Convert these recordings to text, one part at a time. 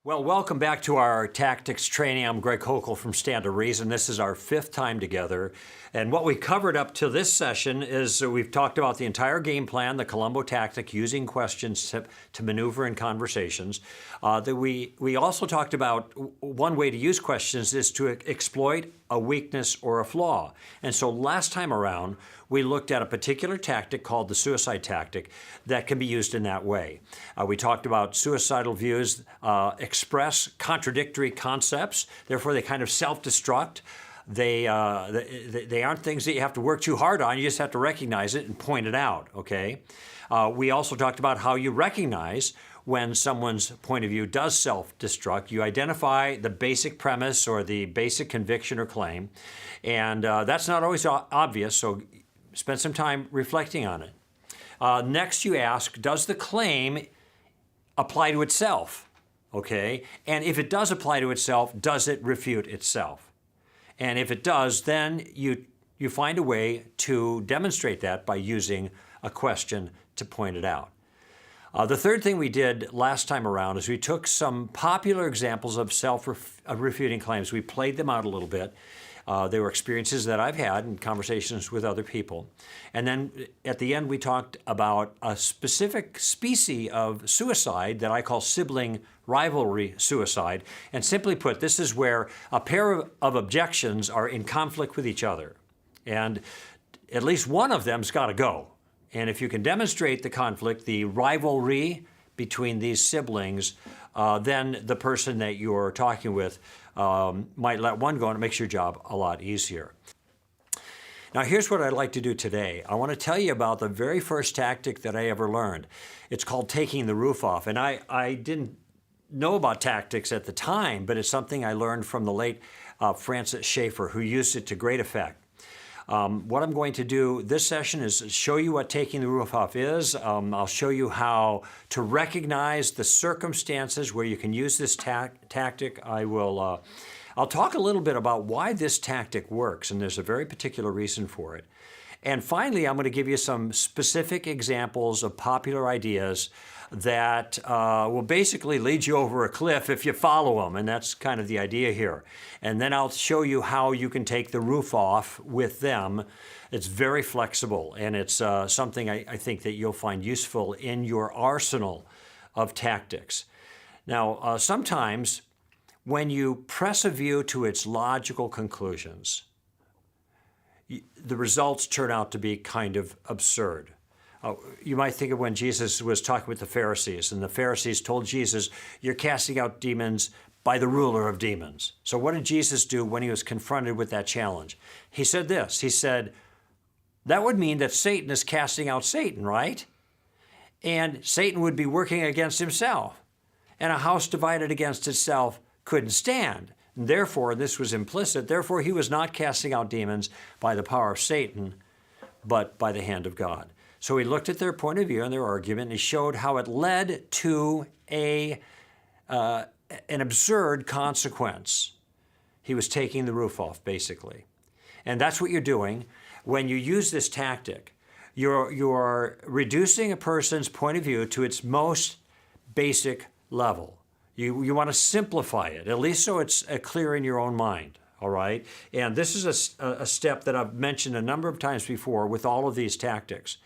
Well, welcome back to our tactics training. I'm Greg Kokel from Stand to Reason. This is our fifth time together. And what we covered up to this session is we've talked about the entire game plan, the Columbo tactic, using questions to maneuver in conversations. We also talked about one way to use questions is to exploit a weakness or a flaw. And so last time around, we looked at a particular tactic called the suicide tactic that can be used in that way. We talked about suicidal views express contradictory concepts, therefore they kind of self-destruct. They aren't things that you have to work too hard on, you just have to recognize it and point it out, okay? We also talked about how you recognize when someone's point of view does self-destruct. You identify the basic premise or the basic conviction or claim, and that's not always obvious, so spend some time reflecting on it. Next you ask, does the claim apply to itself? Okay, and if it does apply to itself, does it refute itself? And if it does, then you find a way to demonstrate that by using a question to point it out. The third thing we did last time around is we took some popular examples of self-refuting claims. We played them out a little bit. They were experiences that I've had in conversations with other people. And then at the end, we talked about a specific species of suicide that I call sibling rivalry suicide. And simply put, this is where a pair of objections are in conflict with each other. And at least one of them's got to go. And if you can demonstrate the conflict, the rivalry between these siblings, then the person that you're talking with might let one go, and it makes your job a lot easier. Now here's what I'd like to do today. I want to tell you about the very first tactic that I ever learned. It's called taking the roof off. And I didn't know about tactics at the time, but it's something I learned from the late Francis Schaeffer, who used it to great effect. What I'm going to do this session is show you what taking the roof off is. I'll show you how to recognize the circumstances where you can use this tactic. I'll talk a little bit about why this tactic works, and there's a very particular reason for it. And finally, I'm going to give you some specific examples of popular ideas that will basically lead you over a cliff if you follow them, and that's kind of the idea here. And then I'll show you how you can take the roof off with them. It's very flexible, and it's something I think that you'll find useful in your arsenal of tactics. Now, sometimes when you press a view to its logical conclusions, the results turn out to be kind of absurd. You might think of when Jesus was talking with the Pharisees, and the Pharisees told Jesus, "You're casting out demons by the ruler of demons." So what did Jesus do when he was confronted with that challenge? He said this, he said, "That would mean that Satan is casting out Satan, right? And Satan would be working against himself. And a house divided against itself couldn't stand. And therefore," this was implicit, "therefore he was not casting out demons by the power of Satan, but by the hand of God." So he looked at their point of view and their argument, and he showed how it led to an absurd consequence. He was taking the roof off, basically. And that's what you're doing when you use this tactic. You're reducing a person's point of view to its most basic level. You want to simplify it, at least so it's clear in your own mind. All right? And this is a step that I've mentioned a number of times before with all of these tactics.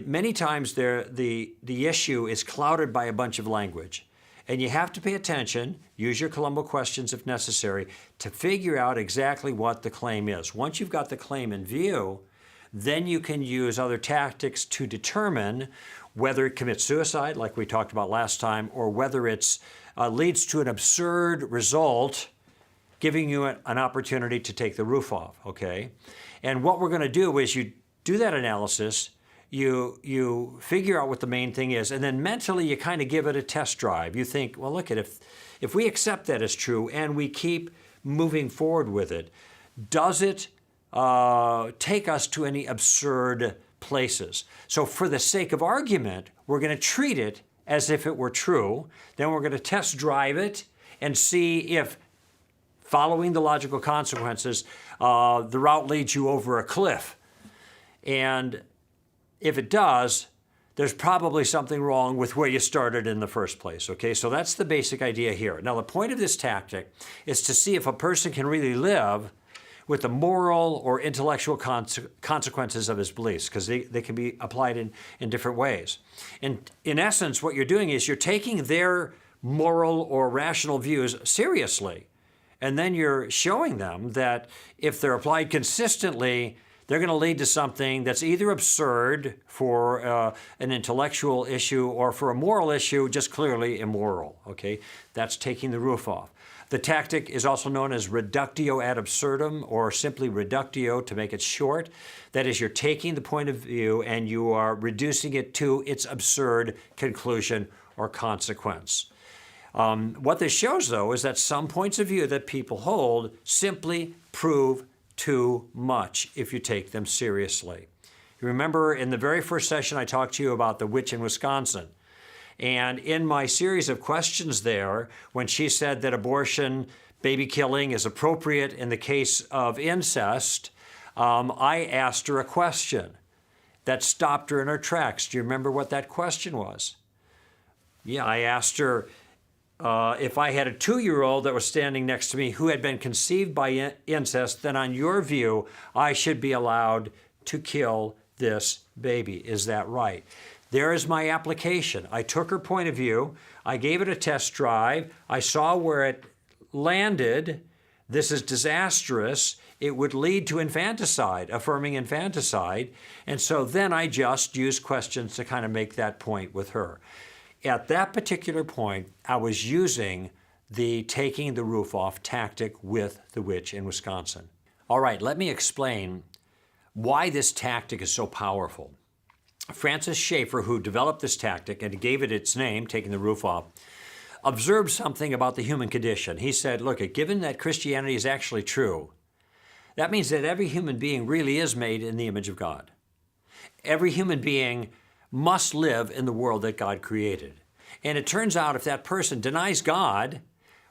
Many times the issue is clouded by a bunch of language. And you have to pay attention, use your Columbo questions if necessary, to figure out exactly what the claim is. Once you've got the claim in view, then you can use other tactics to determine whether it commits suicide, like we talked about last time, or whether it leads to an absurd result, giving you an opportunity to take the roof off, okay? And what we're going to do is you do that analysis, you figure out what the main thing is, and then mentally you kind of give it a test drive. You think, well, look, if we accept that as true and we keep moving forward with it, does it take us to any absurd places? So for the sake of argument, we're going to treat it as if it were true. Then we're going to test drive it and see if, following the logical consequences, the route leads you over a cliff. And if it does, there's probably something wrong with where you started in the first place, okay? So that's the basic idea here. Now, the point of this tactic is to see if a person can really live with the moral or intellectual consequences of his beliefs, because they can be applied in different ways. And in essence, what you're doing is you're taking their moral or rational views seriously, and then you're showing them that if they're applied consistently, they're going to lead to something that's either absurd for an intellectual issue or for a moral issue, just clearly immoral, okay? That's taking the roof off. The tactic is also known as reductio ad absurdum, or simply reductio to make it short. That is, you're taking the point of view and you are reducing it to its absurd conclusion or consequence. What this shows, though, is that some points of view that people hold simply prove too much if you take them seriously. You remember in the very first session I talked to you about the witch in Wisconsin. And in my series of questions there, when she said that abortion, baby killing is appropriate in the case of incest, I asked her a question that stopped her in her tracks. Do you remember what that question was? Yeah, I asked her, if I had a 2-year-old that was standing next to me who had been conceived by incest, then on your view, I should be allowed to kill this baby. Is that right? There is my application. I took her point of view. I gave it a test drive. I saw where it landed. This is disastrous. It would lead to infanticide, affirming infanticide. And so then I just used questions to kind of make that point with her. At that particular point, I was using the taking the roof off tactic with the witch in Wisconsin. All right, let me explain why this tactic is so powerful. Francis Schaeffer, who developed this tactic and gave it its name, taking the roof off, observed something about the human condition. He said, look, given that Christianity is actually true, that means that every human being really is made in the image of God. Every human being must live in the world that God created. And it turns out if that person denies God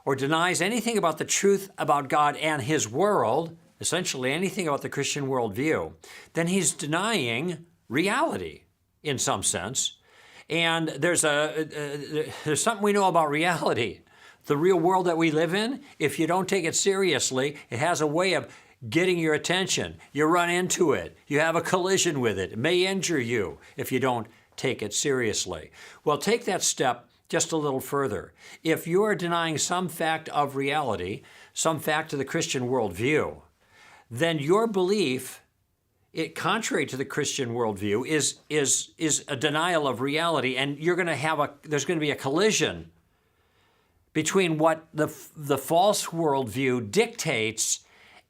or denies anything about the truth about God and his world, essentially anything about the Christian worldview, then he's denying reality in some sense. And there's something we know about reality. The real world that we live in, if you don't take it seriously, it has a way of getting your attention. You run into it. You have a collision with it. It may injure you if you don't take it seriously. Well, take that step just a little further. If you are denying some fact of reality, some fact of the Christian worldview, then your belief, contrary to the Christian worldview, is a denial of reality, and there's going to be a collision between what the false worldview dictates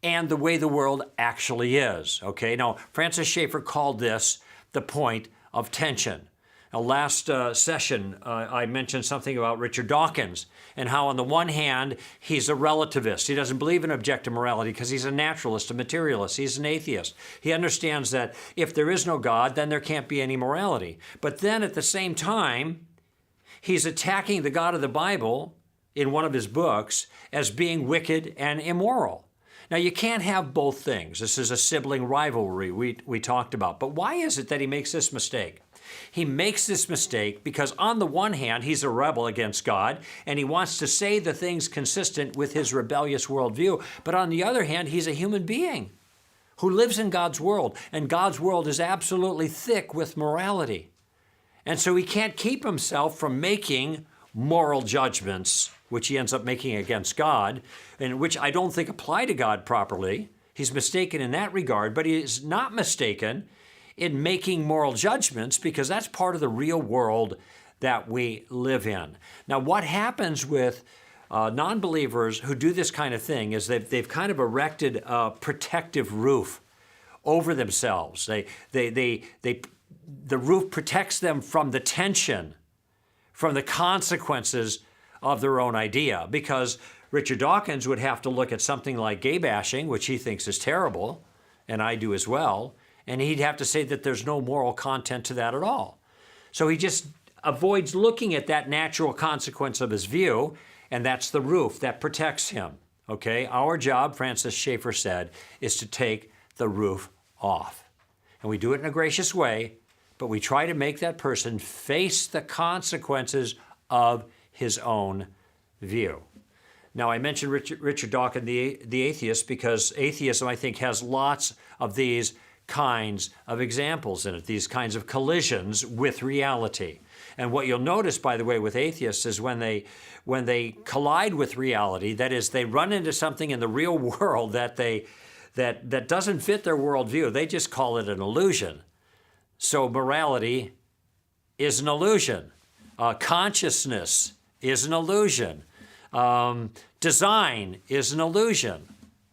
and the way the world actually is, okay? Now, Francis Schaeffer called this the point of tension. Now, last session, I mentioned something about Richard Dawkins and how on the one hand, he's a relativist. He doesn't believe in objective morality because he's a naturalist, a materialist. He's an atheist. He understands that if there is no God, then there can't be any morality. But then at the same time, he's attacking the God of the Bible in one of his books as being wicked and immoral. Now, you can't have both things. This is a sibling rivalry we talked about. But why is it that he makes this mistake? He makes this mistake because on the one hand, he's a rebel against God, and he wants to say the things consistent with his rebellious worldview. But on the other hand, he's a human being who lives in God's world, and God's world is absolutely thick with morality. And so he can't keep himself from making moral judgments, which he ends up making against God, and which I don't think apply to God properly. He's mistaken in that regard, but he is not mistaken in making moral judgments because that's part of the real world that we live in. Now, what happens with non-believers who do this kind of thing is they've kind of erected a protective roof over themselves. The roof protects them from the tension, from the consequences of their own idea, because Richard Dawkins would have to look at something like gay bashing, which he thinks is terrible, and I do as well, and he'd have to say that there's no moral content to that at all. So he just avoids looking at that natural consequence of his view, and that's the roof that protects him. Okay? Our job, Francis Schaeffer said, is to take the roof off. And we do it in a gracious way but we try to make that person face the consequences of his own view. Now, I mentioned Richard Dawkins, the atheist, because atheism, I think, has lots of these kinds of examples in it, these kinds of collisions with reality. And what you'll notice, by the way, with atheists is when they collide with reality, that is, they run into something in the real world that doesn't fit their worldview, they just call it an illusion. So morality is an illusion. Consciousness is an illusion. Design is an illusion.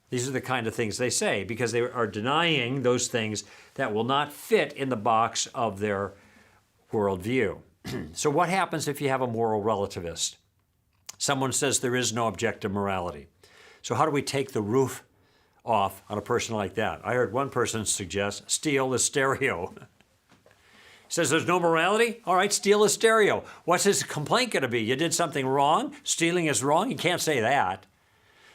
These are the kind of things they say because they are denying those things that will not fit in the box of their worldview. So what happens if you have a moral relativist? Someone says there is no objective morality. So how do we take the roof off on a person like that? I heard one person suggest steal the stereo. Says there's no morality? All right, steal a stereo. What's his complaint going to be? You did something wrong? Stealing is wrong? You can't say that.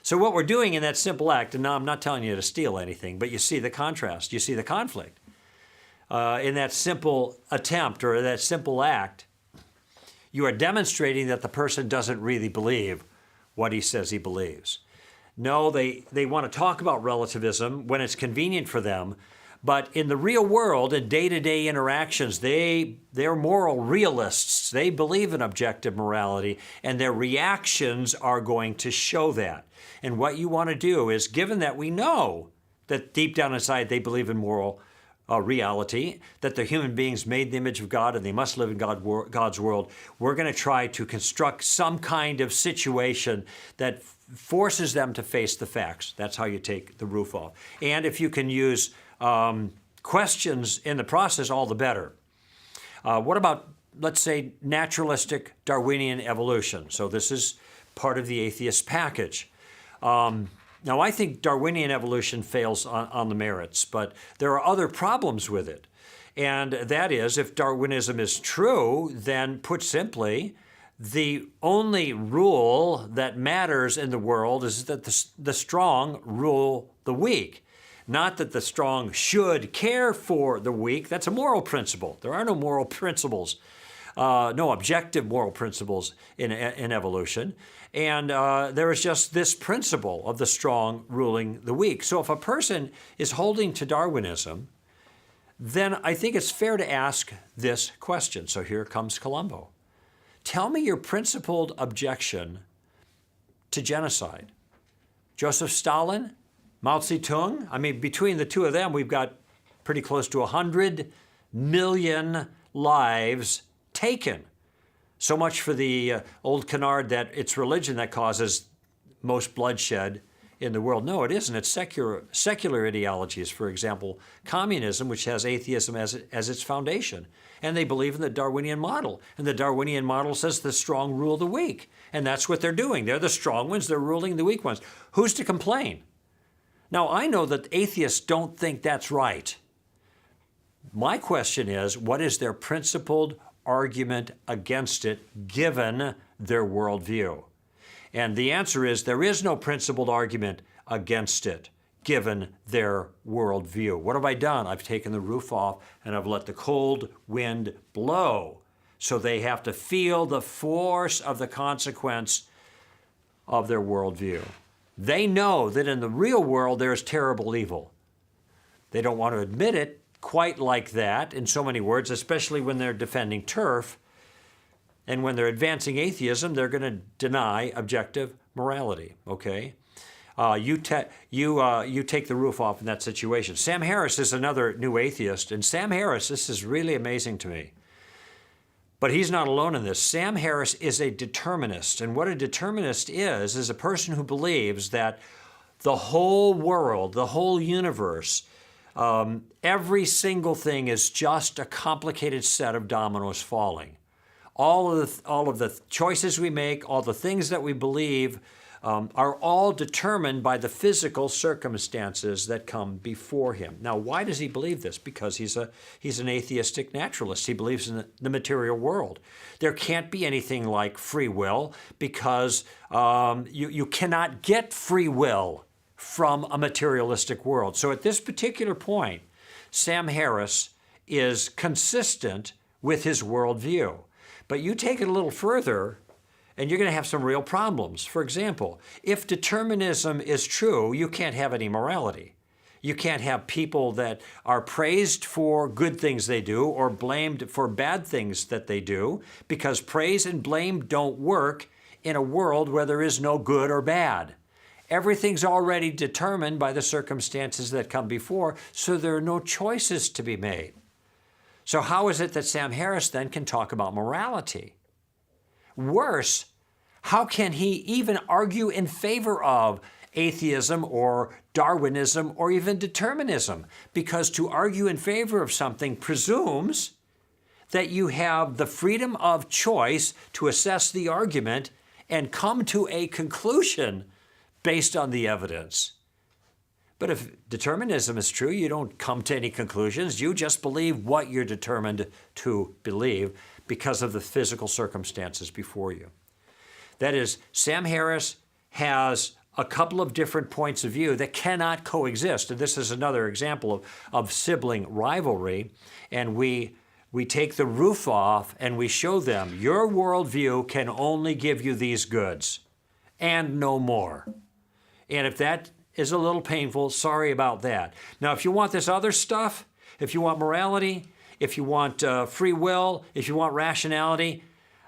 So what we're doing in that simple act, and now I'm not telling you to steal anything, but you see the contrast, you see the conflict. In that simple attempt or that simple act, you are demonstrating that the person doesn't really believe what he says he believes. No, they want to talk about relativism when it's convenient for them, but in the real world, in day-to-day interactions, they're moral realists. They believe in objective morality, and their reactions are going to show that. And what you want to do is, given that we know that deep down inside they believe in moral reality, that they're human beings made in the image of God and they must live in God's world, we're going to try to construct some kind of situation that forces them to face the facts. That's how you take the roof off. And if you can use questions in the process, all the better. What about, let's say, naturalistic Darwinian evolution? So this is part of the atheist package. Now, I think Darwinian evolution fails on the merits, but there are other problems with it. And that is, if Darwinism is true, then put simply, the only rule that matters in the world is that the strong rule the weak. Not that the strong should care for the weak. That's a moral principle. There are no moral principles, no objective moral principles in evolution. And there is just this principle of the strong ruling the weak. So if a person is holding to Darwinism, then I think it's fair to ask this question. So here comes Columbo. Tell me your principled objection to genocide. Joseph Stalin? Mao Zedong? I mean, between the two of them, we've got pretty close to 100 million lives taken. So much for the old canard that it's religion that causes most bloodshed in the world. No, it isn't. It's secular ideologies, for example, communism, which has atheism as its foundation. And they believe in the Darwinian model. And the Darwinian model says the strong rule the weak. And that's what they're doing. They're the strong ones. They're ruling the weak ones. Who's to complain? Now, I know that atheists don't think that's right. My question is, what is their principled argument against it, given their worldview? And the answer is, there is no principled argument against it, given their worldview. What have I done? I've taken the roof off and I've let the cold wind blow. So they have to feel the force of the consequence of their worldview. They know that in the real world there is terrible evil. They don't want to admit it quite like that in so many words, especially when they're defending turf. And when they're advancing atheism, they're going to deny objective morality, okay? You take the roof off in that situation. Sam Harris is another new atheist, and Sam Harris, this is really amazing to me. But he's not alone in this. Sam Harris is a determinist, and what a determinist is a person who believes that the whole world, the whole universe, every single thing is just a complicated set of dominoes falling. All of the choices we make, all the things that we believe, are all determined by the physical circumstances that come before him. Now, why does he believe this? Because he's an atheistic naturalist. He believes in the material world. There can't be anything like free will because you cannot get free will from a materialistic world. So at this particular point, Sam Harris is consistent with his worldview. But you take it a little further, and you're going to have some real problems. For example, if determinism is true, you can't have any morality. You can't have people that are praised for good things they do or blamed for bad things that they do, because praise and blame don't work in a world where there is no good or bad. Everything's already determined by the circumstances that come before, so there are no choices to be made. So how is it that Sam Harris then can talk about morality? Worse, how can he even argue in favor of atheism or Darwinism or even determinism? Because to argue in favor of something presumes that you have the freedom of choice to assess the argument and come to a conclusion based on the evidence. But if determinism is true, you don't come to any conclusions. You just believe what you're determined to believe because of the physical circumstances before you. That is, Sam Harris has a couple of different points of view that cannot coexist. And this is another example of sibling rivalry. And we take the roof off and we show them, your worldview can only give you these goods and no more. And if that is a little painful, sorry about that. Now, if you want this other stuff, if you want morality, if you want free will, if you want rationality,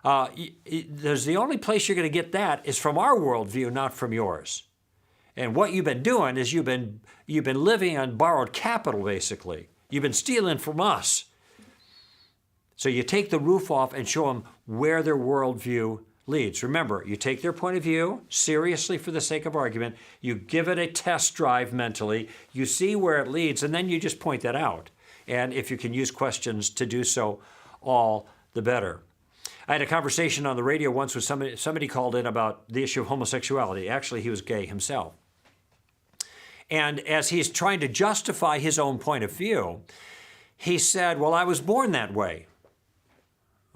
there's the only place you're going to get that is from our worldview, not from yours. And what you've been doing is you've been living on borrowed capital, basically. You've been stealing from us. So you take the roof off and show them where their worldview leads. Remember, you take their point of view seriously for the sake of argument, you give it a test drive mentally, you see where it leads, and then you just point that out. And if you can use questions to do so, all the better. I had a conversation on the radio once with somebody called in about the issue of homosexuality. Actually, he was gay himself. And as he's trying to justify his own point of view, he said, well, I was born that way.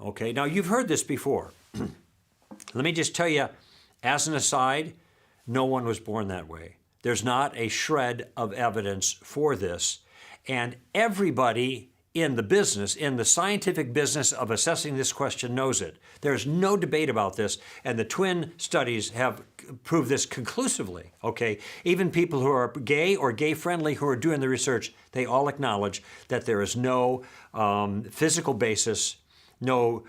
Okay, now you've heard this before. Let me just tell you, as an aside, no one was born that way. There's not a shred of evidence for this. And everybody in the business, in the scientific business of assessing this question, knows it. There's no debate about this. And the twin studies have proved this conclusively. Okay, even people who are gay or gay friendly who are doing the research, they all acknowledge that there is no physical basis, no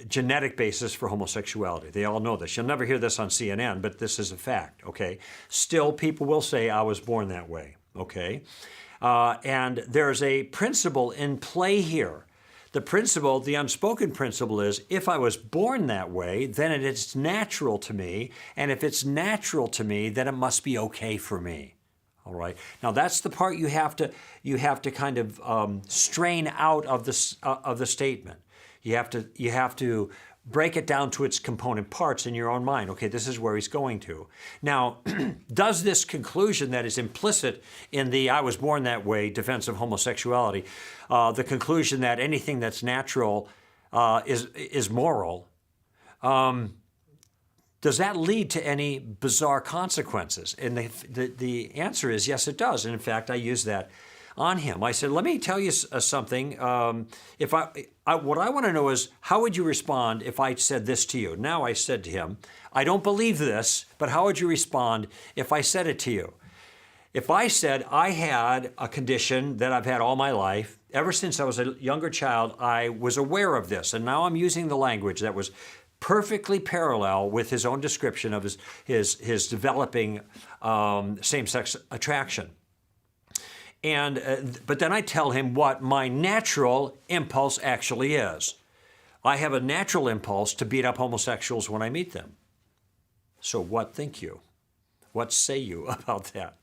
genetic basis for homosexuality. They all know this. You'll never hear this on CNN, but this is a fact, okay? Still, people will say, I was born that way, okay? And there's a principle in play here. The principle, the unspoken principle is, if I was born that way, then it's natural to me, and if it's natural to me, then it must be okay for me. All right. Now that's the part you have to kind of strain out of the statement. You have to break it down to its component parts in your own mind. Okay, this is where he's going to. Now, does this conclusion that is implicit in the I was born that way defense of homosexuality, the conclusion that anything that's natural is moral, does that lead to any bizarre consequences? And the answer is yes, it does. And in fact, I use that on him. I said, let me tell you something. What I want to know is, how would you respond if I said this to you? Now I said to him, I don't believe this, but how would you respond if I said it to you? If I said I had a condition that I've had all my life, ever since I was a younger child, I was aware of this, and now I'm using the language that was perfectly parallel with his own description of his developing same-sex attraction. But then I tell him what my natural impulse actually is. I have a natural impulse to beat up homosexuals when I meet them. So what think you? What say you about that?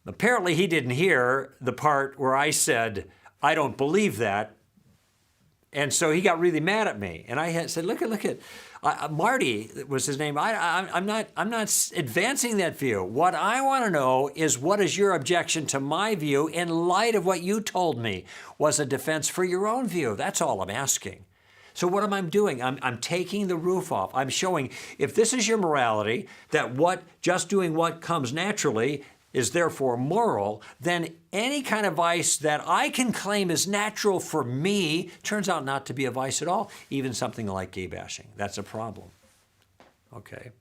Apparently he didn't hear the part where I said, I don't believe that. And so he got really mad at me. And I said, look at Marty was his name. I'm not advancing that view. What I want to know is, what is your objection to my view in light of what you told me was a defense for your own view? That's all I'm asking. So what am I doing? I'm taking the roof off. I'm showing, if this is your morality, that just doing what comes naturally is therefore moral, then any kind of vice that I can claim is natural for me turns out not to be a vice at all, even something like gay bashing. That's a problem. Okay.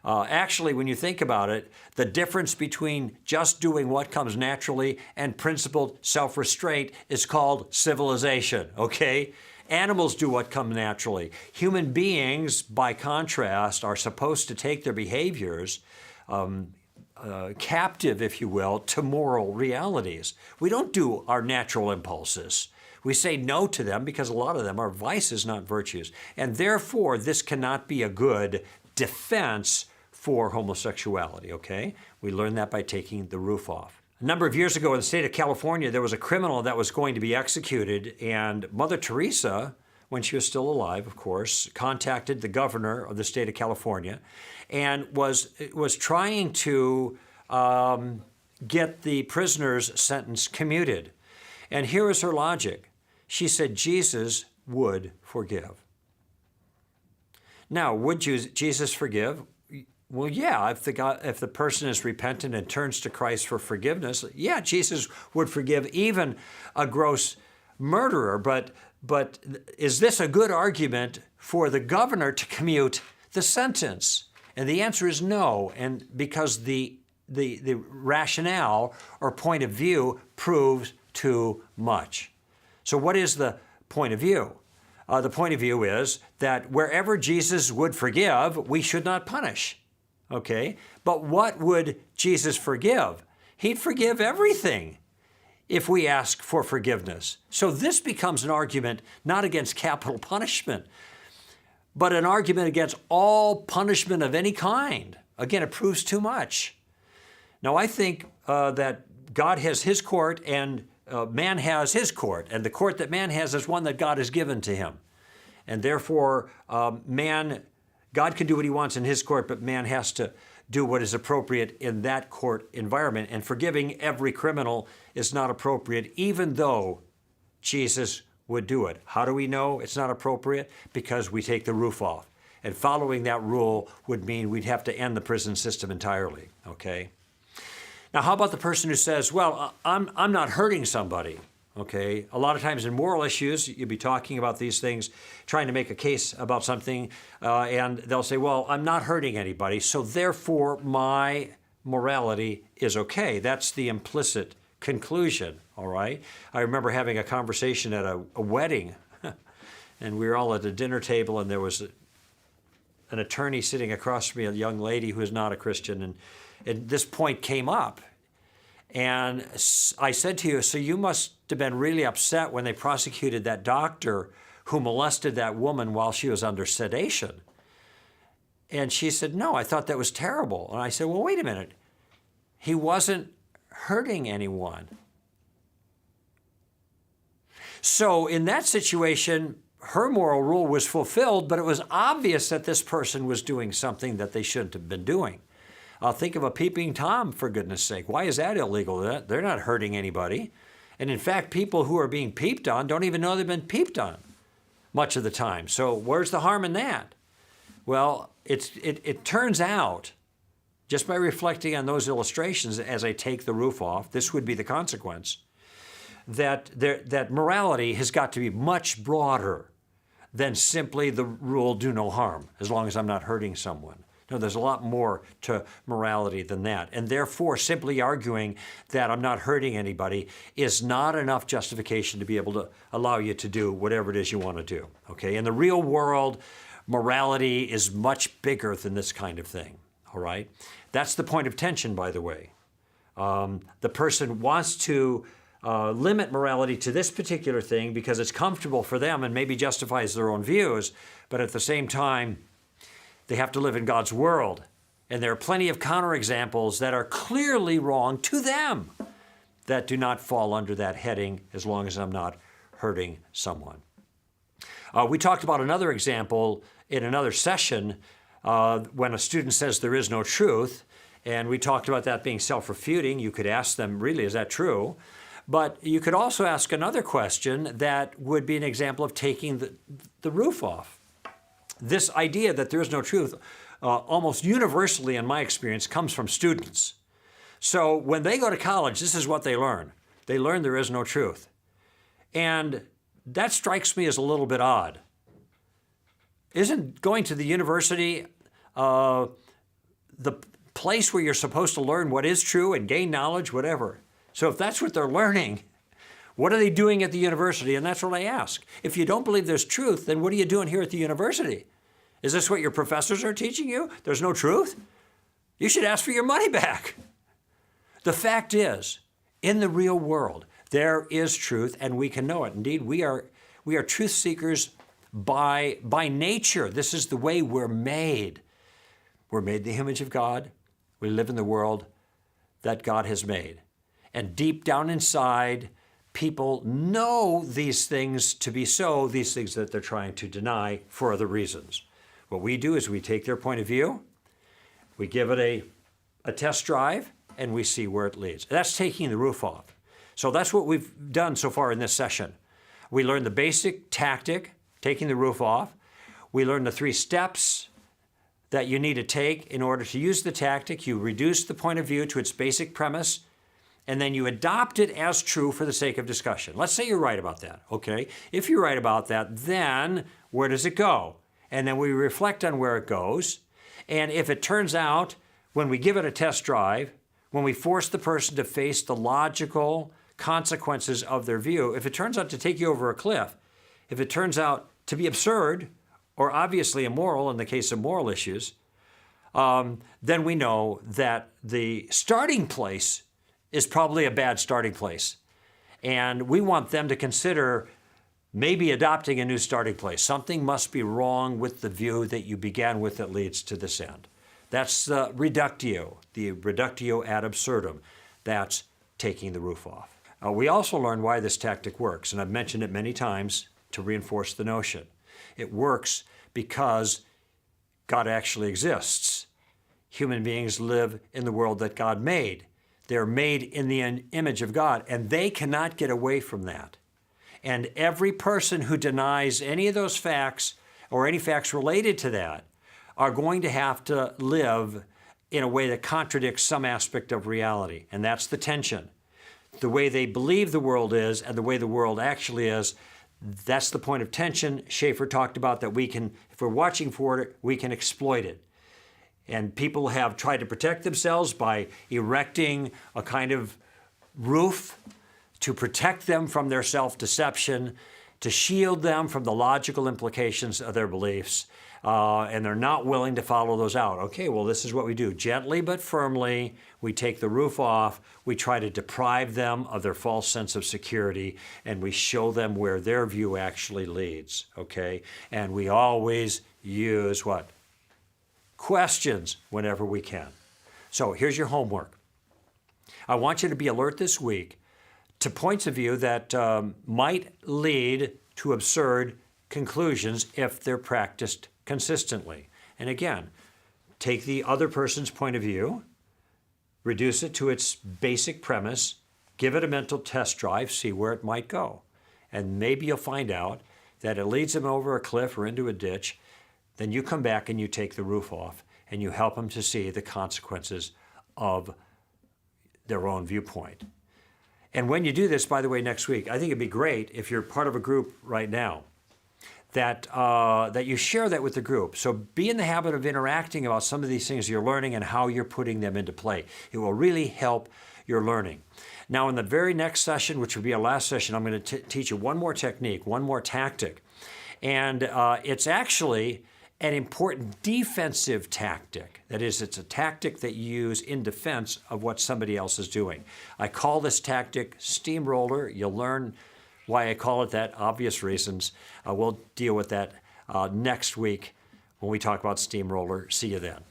Actually, when you think about it, the difference between just doing what comes naturally and principled self-restraint is called civilization, okay? Animals do what comes naturally. Human beings, by contrast, are supposed to take their behaviors captive, if you will, to moral realities. We don't do our natural impulses. We say no to them because a lot of them are vices, not virtues. And therefore, this cannot be a good defense for homosexuality, okay? We learned that by taking the roof off. A number of years ago in the state of California, there was a criminal that was going to be executed, and Mother Teresa, when she was still alive, of course, contacted the governor of the state of California and was trying to get the prisoner's sentence commuted. And here is her logic. She said Jesus would forgive. Now, would Jesus forgive? Well, yeah, if the person is repentant and turns to Christ for forgiveness, yeah, Jesus would forgive even a gross murderer. But is this a good argument for the governor to commute the sentence? And the answer is no, and because the rationale or point of view proves too much. So what is the point of view? The point of view is that wherever Jesus would forgive, we should not punish. Okay? But what would Jesus forgive? He'd forgive everything if we ask for forgiveness. So this becomes an argument not against capital punishment, but an argument against all punishment of any kind. Again, it proves too much. Now, I think that God has his court and man has his court, and the court that man has is one that God has given to him. And therefore, God can do what he wants in his court, but man has to do what is appropriate in that court environment. And forgiving every criminal is not appropriate, even though Jesus would do it. How do we know it's not appropriate? Because we take the roof off. And following that rule would mean we'd have to end the prison system entirely, okay? Now, how about the person who says, well, I'm not hurting somebody? Okay, a lot of times in moral issues, you'll be talking about these things, trying to make a case about something, and they'll say, well, I'm not hurting anybody, so therefore my morality is okay. That's the implicit conclusion, all right? I remember having a conversation at a wedding, and we were all at a dinner table, and there was an attorney sitting across from me, a young lady who is not a Christian, and this point came up. And I said to you, so you must have been really upset when they prosecuted that doctor who molested that woman while she was under sedation. And she said, no, I thought that was terrible. And I said, well, wait a minute. He wasn't hurting anyone. So in that situation, her moral rule was fulfilled, but it was obvious that this person was doing something that they shouldn't have been doing. Think of a peeping Tom, for goodness sake. Why is that illegal? They're not hurting anybody. And in fact, people who are being peeped on don't even know they've been peeped on much of the time. So where's the harm in that? Well, it turns out, just by reflecting on those illustrations as I take the roof off, this would be the consequence, that morality has got to be much broader than simply the rule, do no harm, as long as I'm not hurting someone. No, there's a lot more to morality than that. And therefore, simply arguing that I'm not hurting anybody is not enough justification to be able to allow you to do whatever it is you want to do. Okay? In the real world, morality is much bigger than this kind of thing. All right? That's the point of tension, by the way. The person wants to limit morality to this particular thing because it's comfortable for them and maybe justifies their own views, but at the same time, they have to live in God's world. And there are plenty of counterexamples that are clearly wrong to them that do not fall under that heading as long as I'm not hurting someone. We talked about another example in another session when a student says there is no truth, and we talked about that being self-refuting. You could ask them, really, is that true? But you could also ask another question that would be an example of taking the roof off. This idea that there is no truth, almost universally in my experience, comes from students. So when they go to college, this is what they learn. They learn there is no truth. And that strikes me as a little bit odd. Isn't going to the university the place where you're supposed to learn what is true and gain knowledge, whatever? So if that's what they're learning, what are they doing at the university? And that's what I ask. If you don't believe there's truth, then what are you doing here at the university? Is this what your professors are teaching you? There's no truth? You should ask for your money back. The fact is, in the real world, there is truth and we can know it. Indeed, we are truth seekers by nature. This is the way we're made. We're made in the image of God. We live in the world that God has made. And deep down inside, people know these things to be so, these things that they're trying to deny for other reasons. What we do is we take their point of view, we give it a test drive, and we see where it leads. That's taking the roof off. So that's what we've done so far in this session. We learned the basic tactic, taking the roof off. We learned the 3 steps that you need to take in order to use the tactic. You reduce the point of view to its basic premise, and then you adopt it as true for the sake of discussion. Let's say you're right about that, okay? If you're right about that, then where does it go? And then we reflect on where it goes. And if it turns out, when we give it a test drive, when we force the person to face the logical consequences of their view, if it turns out to take you over a cliff, if it turns out to be absurd or obviously immoral in the case of moral issues, then we know that the starting place is probably a bad starting place. And we want them to consider maybe adopting a new starting place. Something must be wrong with the view that you began with that leads to this end. That's the reductio ad absurdum. That's taking the roof off. We also learned why this tactic works, and I've mentioned it many times to reinforce the notion. It works because God actually exists. Human beings live in the world that God made. They're made in the image of God, and they cannot get away from that. And every person who denies any of those facts or any facts related to that are going to have to live in a way that contradicts some aspect of reality. And that's the tension. The way they believe the world is and the way the world actually is, that's the point of tension. Schaeffer talked about that we can, if we're watching for it, we can exploit it. And people have tried to protect themselves by erecting a kind of roof to protect them from their self-deception, to shield them from the logical implications of their beliefs, and they're not willing to follow those out. Okay, well, this is what we do. Gently but firmly, we take the roof off, we try to deprive them of their false sense of security, and we show them where their view actually leads, okay? And we always use what? Questions whenever we can. So here's your homework. I want you to be alert this week to points of view that might lead to absurd conclusions if they're practiced consistently. And again, take the other person's point of view, reduce it to its basic premise, give it a mental test drive, see where it might go. And maybe you'll find out that it leads them over a cliff or into a ditch. Then you come back and you take the roof off and you help them to see the consequences of their own viewpoint. And when you do this, by the way, next week, I think it'd be great if you're part of a group right now that you share that with the group. So be in the habit of interacting about some of these things you're learning and how you're putting them into play. It will really help your learning. Now, in the very next session, which will be our last session, I'm going to teach you one more technique, one more tactic. And it's actually an important defensive tactic. That is, it's a tactic that you use in defense of what somebody else is doing. I call this tactic steamroller. You'll learn why I call it that, obvious reasons. We'll deal with that next week when we talk about steamroller. See you then.